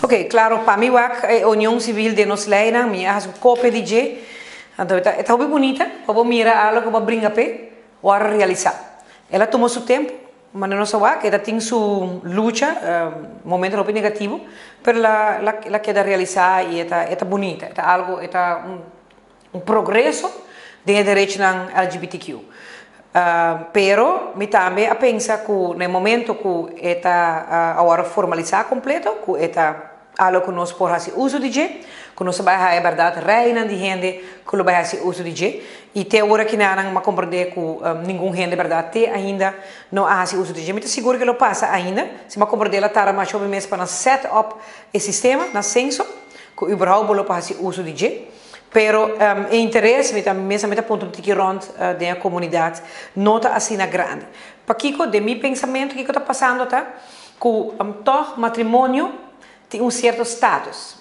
Ok, claro, para mim, a União Civil de nos leina, minha has cópia de G, então é bem bonita, para mirar algo que brinca pé, ou a realizar. Ela tomou seu tempo, mas não só que ela tem sua luta, momento bem negativo, mas ela quer realizar e é bonita, é algo, é progresso de direitos LGBTQ. Pero mi também pensa que no momento que está agora formalizar completo, que está algo que nós podemos fazer uso de que nós vai a verdade reina de gente que vai fazer uso de e até agora que não compreender que nenhum gente de verdade tem ainda não faz uso de mas seguro que lo passa ainda se não compreender a tara mais sobre mês para set up o sistema na senso que überhaupt lo fazer uso de pero o interesse mesmo a ponto de que rond da comunidade nota assim na grande para Kiko de meu pensamento que está passando tá que todo matrimônio tem certo status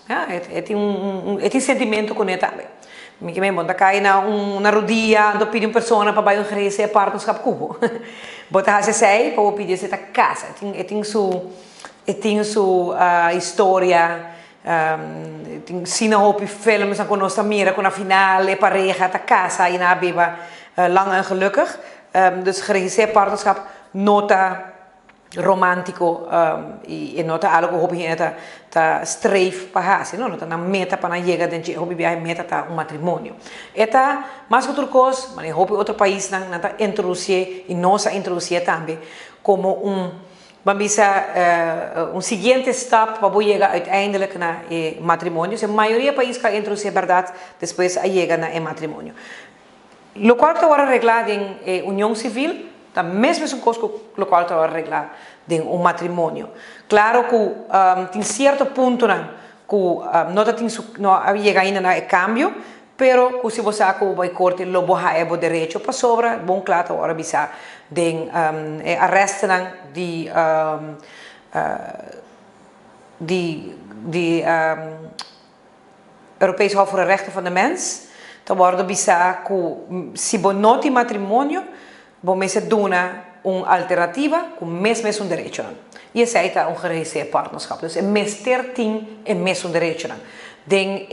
tem sentimento com ele também me que me monta cai na rodilha do pedir uma pessoa para vai oferecer parte dos cubo botar se sei para pedir essa casa tem sua história tem sina hoop films en konos mira kon final e pareja ta casa e na beba lang en gelukkig dus geregisseerd partnerschap nota romántico e nota algo hoop je ta streef para hacer no nota na meta para llegar dentro hoop je meta ta un matrimonio eta más que outra coisa mas hoop outro país na introduzir e nossa introduzir também como vamos seguinte stap para chegar uiteindelijk naar matrimônio. A maioria dos países que introduzir verdade, depois chega na matrimônio. O qual está arreglado em união civil, tá mesmo um coisa que o qual está arreglado em matrimônio. Claro que tem certo ponto que não chega ainda na cambio, pero que se você vai corte lo vai o direito para sobra, bom claro agora bisa den arresten die Europees Hof voor de Rechten van de Mens, dan worden bisa que se não tem matrimônio, bom mensen doen alternativa com mesmo direito. E esse aí está geregistreerd partnerschap. Dus een meester team en mesmo direito. Den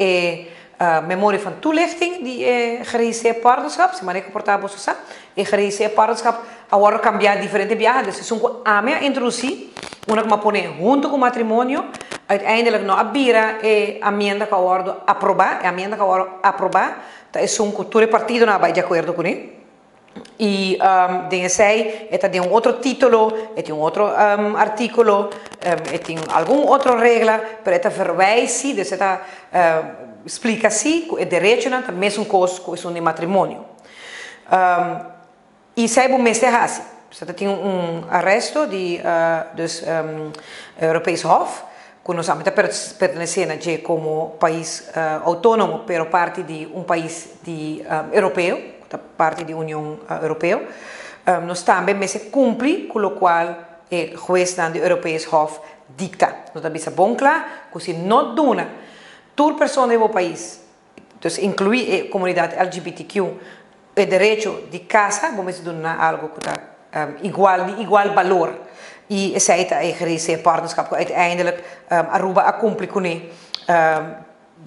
memorie van toelichting die geregistreerd partnerschap, se maneira comportável você e geregistreerd partnerschap agora cambiar diferente viagens. Dus um ame introduzir, uma que põe junto com o matrimônio, uiteindelijk não abira e amenda que agora aprovar, amenda que agora aprovar, tá é que todo partido não vai de acordo com ele. E tem esse, tem outro título, tem outro artículo, tem alguma outra regra, para esta verwijzen, dus esta explica assim que é direito na a mesma coisa que é matrimônio. E sai o mês de raça. Você tem arresto dos Europees Hof, que nós estamos pertencendo a como país autônomo, pero parte de país europeu, parte da União Europeia. Nós também cumpre com o qual o juiz do Europees Hof dicta. Nós também é bom claro que se não dona toda pessoa do país, então inclui a comunidade LGBTQ, o direito de casa, vamos dizer algo que está igual valor. E esse aí é gerenciado partnerschap que uiteindelijk Aruba a cumprir com ele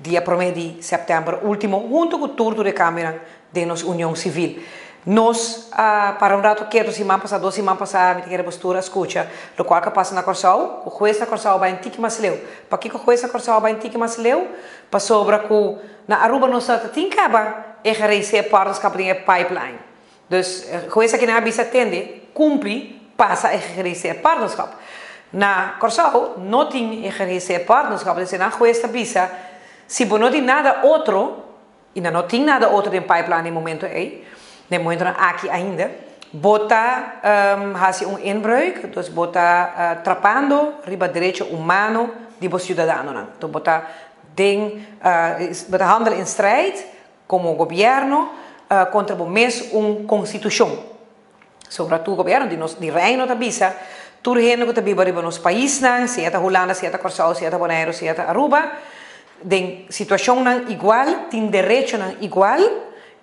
dia 1 de setembro último, junto com toda a Câmara de nossa União Civil. Nós, para rato quero, semana passada, 2 semanas passadas, me quero postura, escuta, o qual que passa na Corsal, o juiz da Corsal vai em tique mais leu. Para que o juiz da Corsal vai em tique mais leu? Para sobra que na Aruba não está tem caba e gerenciar partnerschap em pipeline. Dus o juiz que na bisa atende, cumpre, passa a gerenciar partnerschap. Na Corsal não tem gerenciar partnerschap, dus na juiz da bisa, se não tem nada outro, e não tem nada outro em pipeline no momento aí, no momento aqui ainda, bota inbreuk, dus bota trapando riba direito humano de los ciudadanos. Então bota handel in strijd como governo contra uma constituição. Sobretudo o governo de reino da bisa, tudo gente que vive riba nos países, se é Holanda, se é Corsau, se é Bonaire, se é Aruba, tem situação igual, tem direito igual.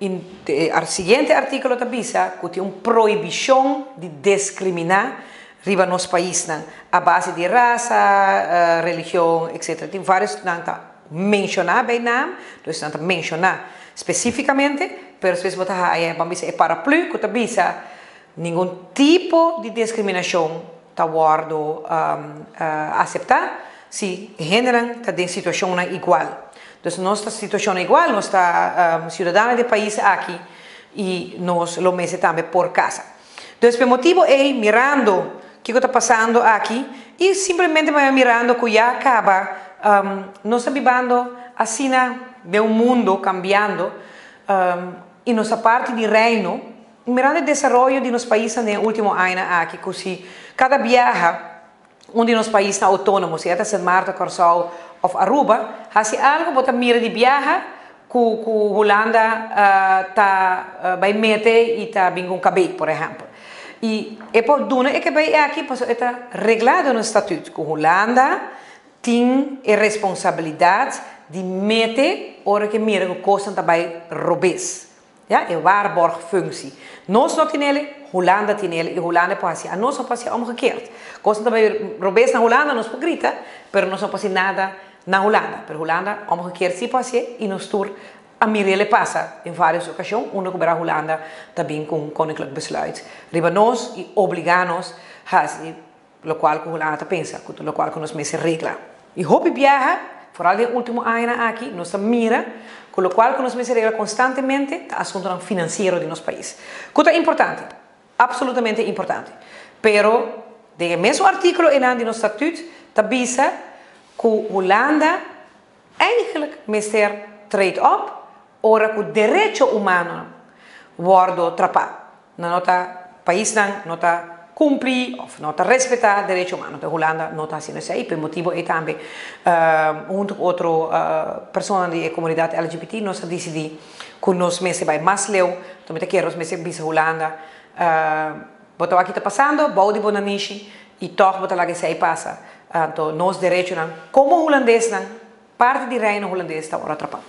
O seguinte artículo da bisa que tem uma proibição de discriminar riba nos país a base de raça, religião, etc. Tem vários que não mencionar bem naam, dus não mencionar especificamente, pero às vezes você é paraplu, que bisa nenhum tipo de discriminação está guardo aceitar se generam está em situação igual. Então, nossa situação é igual, nós está cidadãos do país aqui e nós lo mesmo também por casa. Então, o motivo é mirando o que está passando aqui e simplesmente mirando que já acaba, nós estamos vivendo assim de mundo cambiando e nossa parte de reino, mirando o desenvolvimento de nos países no último ano aqui, que cada viaja de nos países autônomos, seja São Marta, Curaçao ou Aruba, faz algo bota mira de viaja que Holanda vai meter e está bem com cabelo, por exemplo. E por duna é que vai aqui está reglado no estatuto que Holanda tem a responsabilidade de meter hora que mira que coisa também robês. Ja, é waarborgfunctie. Nós não temos ele, Holanda tem ele, e Holanda pode a nós não pode ser omgekeerd. Coisa também robês na Holanda, nós podemos gritar, mas nós não pode nada na Holanda. Mas Holanda, omgekeerd, sim pode ser, e nós tur a Mirele passa em várias ocasiões, onde a Holanda também com koninklijk besluit. Riba nós e obrigar-nos a lo qual que Holanda pensa, lo qual que nós mesmos regla. E hobby viaja, vooral no último ano aqui, nós mira, com o qual que nós mencionamos constantemente o assunto financeiro de nosso país. Que é importante, absolutamente importante. Pero, no mesmo artigo de nosso estatuto, diz que Holanda eigenlijk meester treedt op, ora que o direito humano wordt trapado. Na nosso país não está cumprir ou não está respeitar direitos humanos. Então, Holanda não está assim, isso aí, por motivo é também junto com outra pessoa da comunidade LGBT, nós decidimos que nós meses vai mais leu, também quero os meses bisa Holanda, botar aqui está passando, bom de bonaniche e toch botar lá que se aí passa. Então, nós direitos como holandês, parte de reino holandês está agora atrapado.